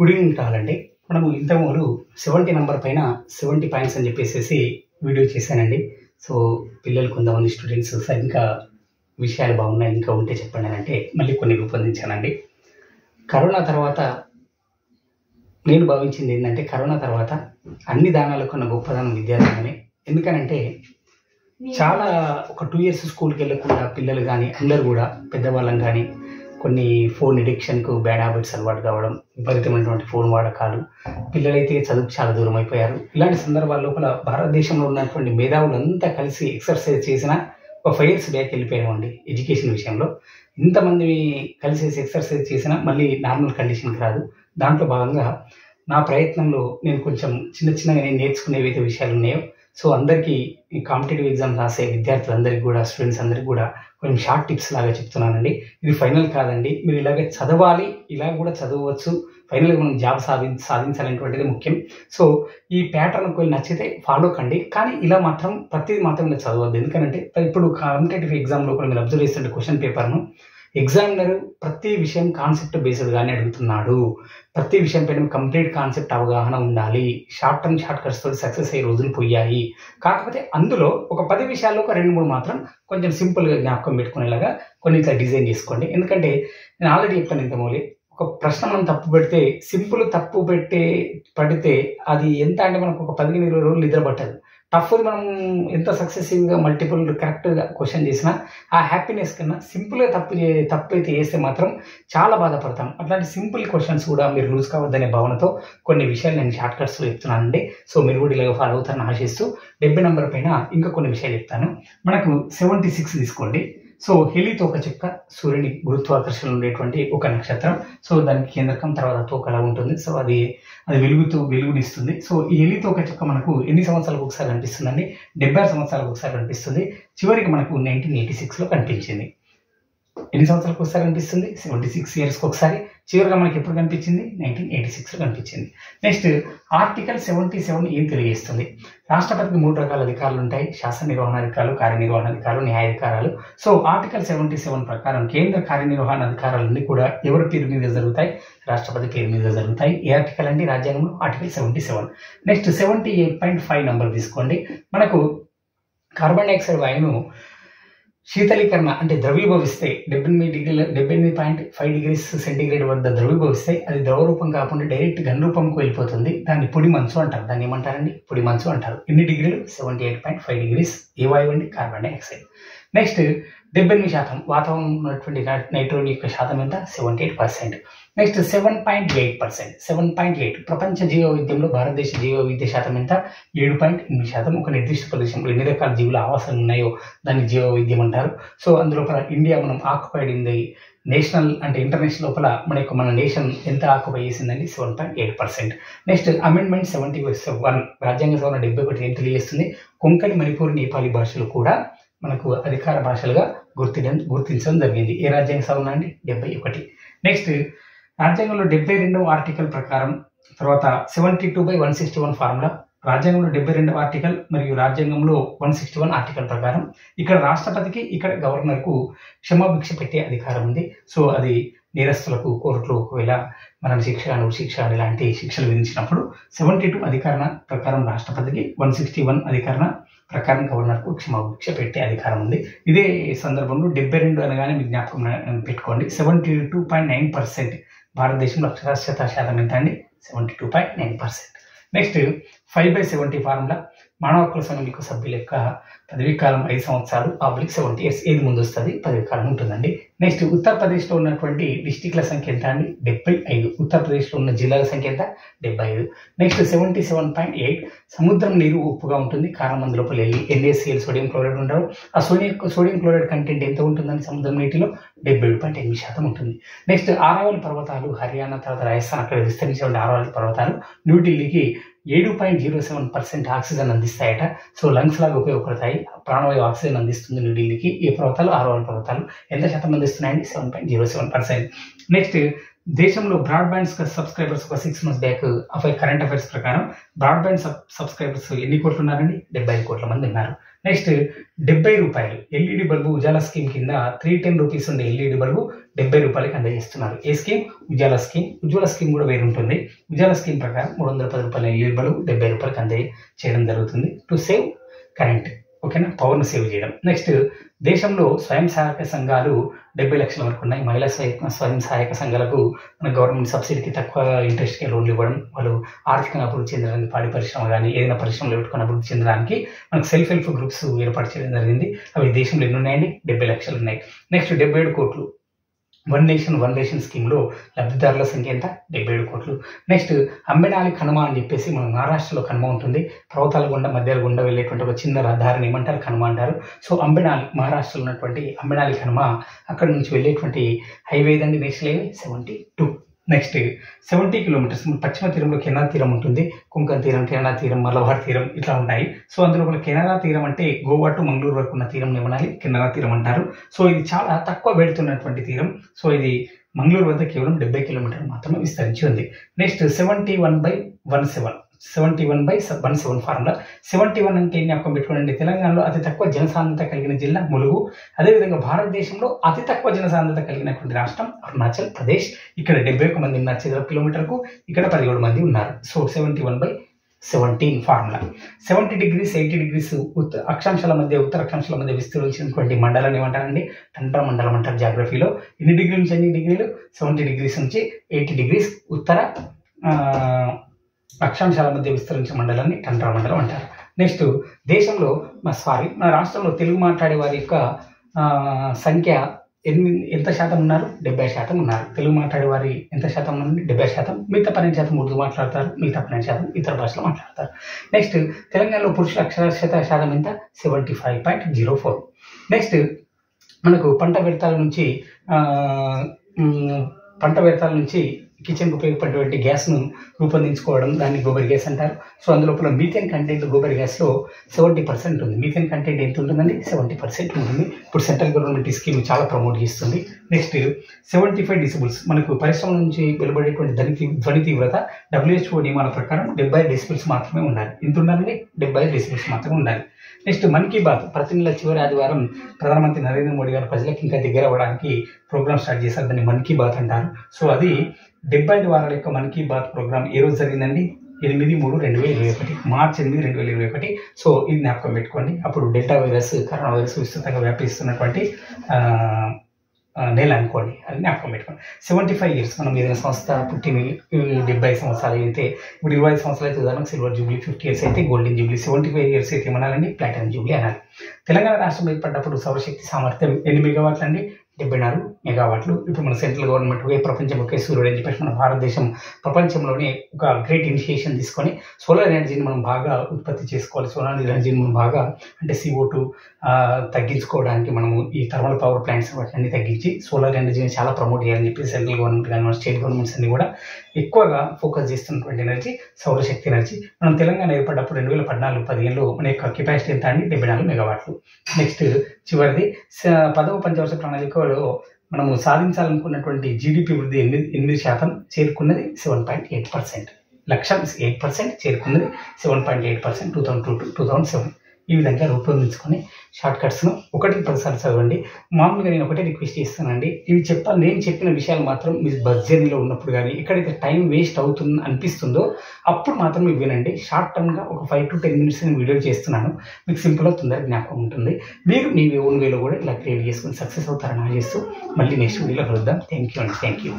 Good evening కావాలండి. మనము ఇంతకుముందు 70 నంబర్ పైన 70 పాయింట్స్ అని చెప్పేసి వీడియో చేశానండి. సో పిల్లలు కొంతమంది స్టూడెంట్స్ సార్ ఇంకా విషయాలు బాగున్నాయి, ఇంకా ఉంటే చెప్పండి అని అంటే మళ్ళీ కొన్ని రూపొందించానండి. కరోనా తర్వాత నేను భావించింది ఏంటంటే, కరోనా తర్వాత అన్ని దానాలకు ఉన్న గొప్పదనం విద్యాదానమే. ఎందుకనంటే చాలా ఒక 2 years స్కూల్కి వెళ్ళకుండా పిల్లలు కానీ అందరూ కూడా పెద్దవాళ్ళం కానీ కొన్ని ఫోన్ ఎడిక్షన్కు బ్యాడ్ హ్యాబిట్స్ అలవాటు కావడం, విపరీతమైనటువంటి ఫోన్ వాడకాలు, పిల్లలైతే చదువుకు చాలా దూరం అయిపోయారు. ఇలాంటి సందర్భాల లోపల భారతదేశంలో ఉన్నటువంటి మేధావులంతా కలిసి ఎక్సర్సైజ్ చేసిన ఒక 5 years బ్యాక్ వెళ్ళిపోయామండి. ఎడ్యుకేషన్ విషయంలో ఇంతమంది కలిసి ఎక్సర్సైజ్ చేసినా మళ్ళీ నార్మల్ కండిషన్కి రాదు. దాంట్లో భాగంగా నా ప్రయత్నంలో నేను కొంచెం చిన్నగా నేను నేర్చుకునేవైతే విషయాలు ఉన్నాయో, సో అందరికీ ఈ కాంపిటేటివ్ ఎగ్జామ్ రాసే విద్యార్థులందరికీ కూడా, స్టూడెంట్స్ అందరికీ కూడా కొంచెం షార్ట్ టిప్స్ లాగా చెప్తున్నానండి. ఇది ఫైనల్ కాదండి, మీరు ఇలాగే చదవాలి, ఇలా కూడా చదవచ్చు. ఫైనల్గా మనం జాబ్ సాధించాలనేటువంటిది ముఖ్యం. సో ఈ ప్యాటర్న్ ఒకవేళ నచ్చితే ఫాలో కండి, కానీ ఇలా మాత్రం ప్రతిదీ మాత్రం మీరు చదవద్దు. ఎందుకంటే ఇప్పుడు కాంపిటేటివ్ ఎగ్జామ్లో కూడా మీరు అబ్జర్వ్ చేస్తుంటే క్వశ్చన్ పేపర్ను ఎగ్జామినర్ ప్రతి విషయం కాన్సెప్ట్ బేస్డ్గానే అడుగుతున్నాడు. ప్రతి విషయం పైన కంప్లీట్ కాన్సెప్ట్ అవగాహన ఉండాలి. షార్ట్ టర్మ్ షార్ట్ కట్స్ తోటి సక్సెస్ అయ్యే రోజులు పోయాయి. కాకపోతే అందులో ఒక 10 విషయాల్లో ఒక 2-3 మాత్రం కొంచెం సింపుల్గా జ్ఞాపకం పెట్టుకునేలాగా కొన్ని ఇట్లా డిజైన్ చేసుకోండి. ఎందుకంటే నేను ఆల్రెడీ చెప్పాను ఇంతమూలి, ఒక ప్రశ్న మనం తప్పు పెడితే, సింపుల్ తప్పు పడితే అది ఎంత అంటే మనకు ఒక 15-20 రోజులు నిద్ర పట్టదు. టఫ్ మనం ఎంత సక్సెసివ్గా మల్టిపుల్ కరెక్ట్గా క్వశ్చన్ చేసినా ఆ హ్యాపీనెస్ కన్నా సింపుల్గా తప్పు అయితే వేస్తే మాత్రం చాలా బాధపడతాం. అట్లాంటి సింపుల్ క్వశ్చన్స్ కూడా మీరు లూజ్ కావద్దనే భావనతో కొన్ని విషయాలు నేను షార్ట్ కట్స్లో చెప్తున్నానండి. సో మీరు కూడా ఇలా ఫాలో అవుతారని ఆశిస్తూ 70 నంబర్ పైన ఇంకా కొన్ని విషయాలు చెప్తాను. మనకు 76 తీసుకోండి. సో హెలి తోక చుక్క సూర్యుని గురుత్వాకర్షణ ఉండేటువంటి ఒక నక్షత్రం. సో దానికి కేంద్రకం, తర్వాత తోక అలా ఉంటుంది. సో అది వెలుగునిస్తుంది. సో ఈ హెలి తోక చుక్క మనకు ఎన్ని సంవత్సరాలకు ఒకసారి కనిపిస్తుందండి? 76 సంవత్సరాలకు ఒకసారి కనిపిస్తుంది. చివరికి మనకు 1986లో కనిపించింది. ఎన్ని సంవత్సరాలకు ఒకసారి కనిపిస్తుంది? 76 yearsకి ఒకసారి. చివరిగా మనకి ఎప్పుడు కనిపించింది? 1986లో కనిపించింది. నెక్స్ట్ ఆర్టికల్ 77 ఏం తెలియజేస్తుంది? రాష్ట్రపతికి 3 రకాల అధికారులు ఉంటాయి: శాసన నిర్వహణాధికారులు, కార్యనిర్వహణాధికారులు, న్యాయాధికారాలు. సో ఆర్టికల్ 77 ప్రకారం కేంద్ర కార్యనిర్వహణ అధికారాలన్నీ కూడా ఎవరి పేరు మీద జరుగుతాయి? రాష్ట్రపతి పేరు మీద జరుగుతాయి. ఏ ఆర్టికల్ అండి? రాజ్యాంగంలో ఆర్టికల్ 77. నెక్స్ట్ 78.5 నంబర్ తీసుకోండి. మనకు కార్బన్ డైఆక్సైడ్ వాయువును శీతలీకరణ అంటే ద్రవీభవిస్తే 78.5 degrees సెంటీగ్రేడ్ వద్ద ద్రవీభవిస్తే అది ద్రవ రూపం కాకుండా డైరెక్ట్ ఘన రూపంకు వెళ్ళిపోతుంది. దాన్ని పొడి మంచు అంటారు. దాన్ని ఏమంటారండి? పొడి మంచు అంటారు. ఎన్ని డిగ్రీలు? 78.5 degrees. ఏ వాయువు అండి? Carbon dioxide. నెక్స్ట్ 78% వాతావరణంలో ఉన్నటువంటి నైట్రోజన్ యొక్క శాతం ఎంత? 78%. నెక్స్ట్ 7.8%. 7.8 ప్రపంచ జీవ వైవిధ్యంలో భారతదేశ జీవ వైవిధ్య శాతం ఎంత? 7.8%. ఒక నిర్దిష్ట ప్రదేశంలో ఎన్ని రకాల జీవుల ఆవాసాలు ఉన్నాయో దాన్ని జీవ వైవిధ్యం అంటారు. సో అందులో ఇండియా మనం ఆక్యుపైడ్ ఇన్ ది నేషనల్ అంటే ఇంటర్నేషనల్ లోపల మన నేషన్ ఎంత ఆక్యుపై చేసిందండి? 7.8%. నెక్స్ట్ అమెండ్మెంట్ 71 రాజ్యాంగ సవరణ 71 ఏం తెలియజేస్తుంది? కొంకణి, మణిపూర్, నేపాలీ భాషలు కూడా మనకు అధికార భాషలుగా గుర్తించడం జరిగింది. ఏ రాజ్యాంగ సవరణ అండి? 71. నెక్స్ట్ రాజ్యాంగంలో 72వ ఆర్టికల్ ప్రకారం, తర్వాత 72/161 ఫార్ములా, రాజ్యాంగంలో 72వ ఆర్టికల్ మరియు రాజ్యాంగంలో 161 ఆర్టికల్ ప్రకారం ఇక్కడ రాష్ట్రపతికి, ఇక్కడ గవర్నర్కు క్షమాభిక్ష పెట్టే అధికారం ఉంది. సో అది నేరస్తులకు కోర్టులో ఒకవేళ మనం శిక్ష, ఉరిశిక్ష ఇలాంటి శిక్షలు విధించినప్పుడు 72 అధికారణ ప్రకారం రాష్ట్రపతికి, 161 అధికారణ ప్రకారం గవర్నర్కు క్షమాభిక్ష పెట్టే అధికారం ఉంది. ఇదే సందర్భంలో 72 అనగానే మీ జ్ఞాపకం పెట్టుకోండి. 72.9% భారతదేశంలో అక్షరాస్యత శాతం ఎంత అండి? 72.9%. నెక్స్ట్ 5/70 ఫార్ములా, మానవ హక్కుల సంఘం యొక్క సభ్యుల యొక్క పదవీ కాలం 5 సంవత్సరాలు, పబ్లిక్ 70 years. ఏది ముందు వస్తుంది? పదవీ కాలం ఉంటుందండి. నెక్స్ట్ ఉత్తరప్రదేశ్లో ఉన్నటువంటి డిస్టిక్ల సంఖ్య ఎంత అండి? 75. ఉత్తరప్రదేశ్లో ఉన్న జిల్లాల సంఖ్య ఎంత? 75. నెక్స్ట్ 77.8 సముద్రం నీరు ఉప్పుగా ఉంటుంది. కారణం అందులో NaCl సోడియం క్లోరైడ్ ఉండవు. ఆ సోడియం క్లోరైడ్ కంటెంట్ ఎంత ఉంటుందని సముద్రం నీటిలో? 77.8% ఉంటుంది. నెక్స్ట్ ఆరావళి పర్వతాలు హర్యానా, తర్వాత రాజస్థాన్ అక్కడ విస్తరించిన ఆరావళి పర్వతాలు న్యూఢిల్లీకి 7.07% ఆక్సిజన్ అందిస్తాయట. సో లంగ్స్ లాగా ఉపయోగపడతాయి. ప్రాణవాయు ఆక్సిజన్ అందిస్తుంది న్యూఢిల్లీకి. ఈ పర్వతాలు ఆరావళి పర్వతాలు ఎంత శాతం అందిస్తున్నాయండి? 7.07%. నెక్స్ట్ దేశంలో బ్రాడ్బ్యాండ్ సబ్స్క్రైబర్స్ ఒక 6 months బ్యాక్ కరెంట్ అఫైర్స్ ప్రకారం బ్రాడ్బ్యాండ్ సబ్స్క్రైబర్స్ ఎన్ని కోట్లు ఉన్నారండి? 75 కోట్ల మంది ఉన్నారు. నెక్స్ట్ 70 రూపాయలు ఎల్ఈడి బల్బు ఉజాలా స్కీమ్ కింద 310 రూపీస్ ఉండే ఎల్ఈడి బల్బు 70 రూపాయలకి అందజేస్తున్నారు. ఏ స్కీమ్? ఉజ్వల స్కీమ్. ఉజ్వల స్కీమ్ కూడా వేరు ఉంటుంది. ఉజ్వల స్కీమ్ ప్రకారం 310 రూపాయల ఎలిజిబుల్ 70 రూపాయలకి చేయడం జరుగుతుంది టు సేవ్ కరెంట్. ఓకేనా, పవర్ను సేవ్ చేయడం. నెక్స్ట్, దేశంలో స్వయం సహాయక సంఘాలు 70 లక్షల వరకు ఉన్నాయి. మహిళా స్వయం సహాయక సంఘాలకు మన గవర్నమెంట్ సబ్సిడీకి తక్కువ ఇంట్రెస్ట్కి లోన్లు ఇవ్వడం, వాళ్ళు ఆర్థికంగా అభివృద్ధి చెందడానికి, పాడి పరిశ్రమ కానీ ఏదైనా పరిశ్రమలు పెట్టుకుని అభివృద్ధి చెందడానికి మనకు సెల్ఫ్ హెల్ప్ గ్రూప్స్ ఏర్పాటు చేయడం జరిగింది. అవి దేశంలో ఎన్ని ఉన్నాయండి? 70 లక్షలు ఉన్నాయి. నెక్స్ట్, 77 కోట్లు వన్ నేషన్ స్కీమ్లో లబ్ధిదారుల సంఖ్య ఎంత? 77 కోట్లు. నెక్స్ట్, అంబెనాలి కనుమ అని చెప్పేసి మన మహారాష్ట్రలో కనుమ ఉంటుంది. పర్వతాల గుండా మధ్యాల గుండా వెళ్ళేటువంటి ఒక చిన్న రహదారిని ఏమంటారు? కనుమ అంటారు. సో అంబెనాలి, మహారాష్ట్రలో ఉన్నటువంటి అంబెనాలి కనుమ, అక్కడ నుంచి వెళ్ళేటువంటి హైవే దండి నేషనల్ హైవే 72. నెక్స్ట్, 70 కిలోమీటర్స్ పశ్చిమ తీరంలో కెనరా తీరం ఉంటుంది. కుంకన్ తీరం, కెనరా తీరం, మలబార్ తీరం ఇట్లా ఉంటాయి. సో అందులో ఒక కెనరా తీరం అంటే గోవా టు మంగళూరు వరకు ఉన్న తీరం ఏమనాలి? కెనరా తీరం అంటారు. సో ఇది చాలా తక్కువ వెళుతున్నటువంటి తీరం. సో ఇది మంగళూరు వద్ద కేవలం 70 కిలోమీటర్లు మాత్రమే విస్తరించి ఉంది. Next, 71/17 71/17 formula. 71 అంటే జ్ఞాపకం పెట్టుకోండి, తెలంగాణలో అతి తక్కువ జనసాంద్రత కలిగిన జిల్లా ములుగు. అదేవిధంగా భారతదేశంలో అతి తక్కువ జనసాంద్రత కలిగినటువంటి రాష్ట్రం అరుణాచల్ ప్రదేశ్. ఇక్కడ 71 మంది ఉన్నారు చదరపు కిలోమీటర్కు, ఇక్కడ 17 మంది ఉన్నారు. So 71/17 formula. 70 degrees 80 degrees అక్షాంశాల మధ్య, ఉత్తర అక్షాంశాల మధ్య విస్తరించినటువంటి మండలాన్ని ఏమంటారండి? టండ్రా మండలం అంటారు జాగ్రఫీలో. ఎన్ని డిగ్రీల నుంచి ఎన్ని డిగ్రీలు? 70 degrees నుంచి 80 degrees ఉత్తర అక్షాంశాల మధ్య విస్తరించిన మండలాన్ని టండ్రా మండలం అంటారు. నెక్స్ట్, దేశంలో మన రాష్ట్రంలో తెలుగు మాట్లాడే వారి యొక్క సంఖ్య ఎంత శాతం ఉన్నారు? 70% ఉన్నారు. తెలుగు మాట్లాడే వారి ఎంత శాతం ఉన్నారు? 70%. మిగతా 12% ఉర్దూ మాట్లాడతారు, మిగతా 12% ఇతర భాషలో మాట్లాడతారు. నెక్స్ట్, తెలంగాణలో పురుషుల అక్షరాస్యత శాతం ఎంత? 75.04. నెక్స్ట్, మనకు పంట వ్యర్థాల నుంచి కిచెన్కి ఉపయోగపడేటువంటి గ్యాస్ను రూపొందించుకోవడం, దాన్ని గోబర్ గ్యాస్ అంటారు. సో అందులోపల మీథేన్ కంటెంట్ గోబర్ గ్యాస్లో 70% ఉంది. మీథేన్ కంటెంట్ ఎంత ఉంటుందండి? 70% ఉంటుంది. ఇప్పుడు సెంట్రల్ గవర్నమెంట్ ఈ స్కీమ్ చాలా ప్రమోట్ చేస్తుంది. నెక్స్ట్, 75 decibels మనకు పరిశ్రమ నుంచి వెలువడేటువంటి ధ్వని తీవ్రత WHO నియమాల ప్రకారం 70 decibels మాత్రమే ఉండాలి. ఎంత ఉండాలండి? 70 decibels మాత్రమే ఉండాలి. నెక్స్ట్, మన్ కీ బాత్ ప్రతి నెల చివరి ఆదివారం ప్రధానమంత్రి నరేంద్ర మోడీ గారు ప్రజలకు ఇంకా దగ్గర అవ్వడానికి ప్రోగ్రామ్ స్టార్ట్ చేశారు. దాన్ని మన్ కీ బాత్ అంటారు. సో అది 75 వారాల యొక్క మన్ కీ బాత్ ప్రోగ్రామ్ ఏ రోజు జరిగిందండి? 8/3/2021, మార్చి 8, 2021. సో ఇది జ్ఞాపకం పెట్టుకోండి. అప్పుడు డెల్టా వైరస్, కరోనా వైరస్ విస్తృతంగా వ్యాపిస్తున్నటువంటి నెల అనుకోండి, అది జ్ఞాపకం పెట్టుకోండి. 75 years మనం ఏదైనా సంస్థ పుట్టిన 70 సంవత్సరాలు అయితే, ఇప్పుడు 25 సంవత్సరాలు అయితే ఉదాహరణకు సిల్వర్ జూబ్లీ, 50 years అయితే గోల్డెన్ జూబ్లీ, 75 years అయితే ఏమనాలండి? ప్లాటినం జూబ్లీ అనాలి. తెలంగాణ రాష్ట్రం ఏర్పడ్డప్పుడు సౌరశక్తి సామర్థ్యం ఎన్ని మెగావాట్లు అండి? 74 మెగావాట్లు. ఇప్పుడు మన సెంట్రల్ గవర్నమెంట్ ప్రపంచం ఒకే సూర్యుడు అని చెప్పేసి మన భారతదేశం ప్రపంచంలోనే ఒక గ్రేట్ ఇనిషియేషన్ తీసుకొని సోలార్ ఎనర్జీని మనం బాగా ఉత్పత్తి చేసుకోవాలి. సోలార్ ఎనర్జీని మనం బాగా అంటే CO2 తగ్గించుకోవడానికి మనము ఈ థర్మల్ పవర్ ప్లాంట్స్ వాటిని తగ్గించి సోలార్ ఎనర్జీని చాలా ప్రమోట్ చేయాలని చెప్పి సెంట్రల్ గవర్నమెంట్ కానీ స్టేట్ గవర్నమెంట్స్ అన్ని కూడా ఎక్కువగా ఫోకస్ చేస్తున్నటువంటి ఎనర్జీ సౌరశక్తి ఎనర్జీ. మనం తెలంగాణ ఏర్పడ్డప్పుడు 2014-15లో మన యొక్క కెపాసిటీ ఎంత అండి? 74 మెగావాట్లు. నెక్స్ట్, చివరిది 10వ పంచవర్ష ప్రణాళికలో మనము సాధించాలనుకున్నటువంటి జీడిపి వృద్ధి 8% చేరుకున్నది 7.8%. లక్ష్యం 8% చేరుకున్నది 7.8% 2002-2007. ఈ విధంగా రూపొందించుకొని షార్ట్ కట్స్ను 1-10 సార్లు చదవండి. మామూలుగా నేను ఒకటే రిక్వెస్ట్ చేస్తానండి, ఇవి నేను చెప్పిన విషయాలు మాత్రం మీ బస్ జర్నీలో ఉన్నప్పుడు కానీ ఎక్కడైతే టైం వేస్ట్ అవుతుంది అనిపిస్తుందో అప్పుడు మాత్రం ఇవి వినండి. షార్ట్ టర్మ్గా ఒక 5 to 10 minutes నేను వీడియో చేస్తున్నాను. మీకు సింపుల్గా తొందరగా జ్ఞాపకం ఉంటుంది. మీరు మీ ఓన్ వేలో కూడా ఇలా క్రియేట్ చేసుకుని సక్సెస్ అవుతారని ఆశిస్తూ మళ్ళీ నెక్స్ట్ వీడియోలో కలుద్దాం. Thank you.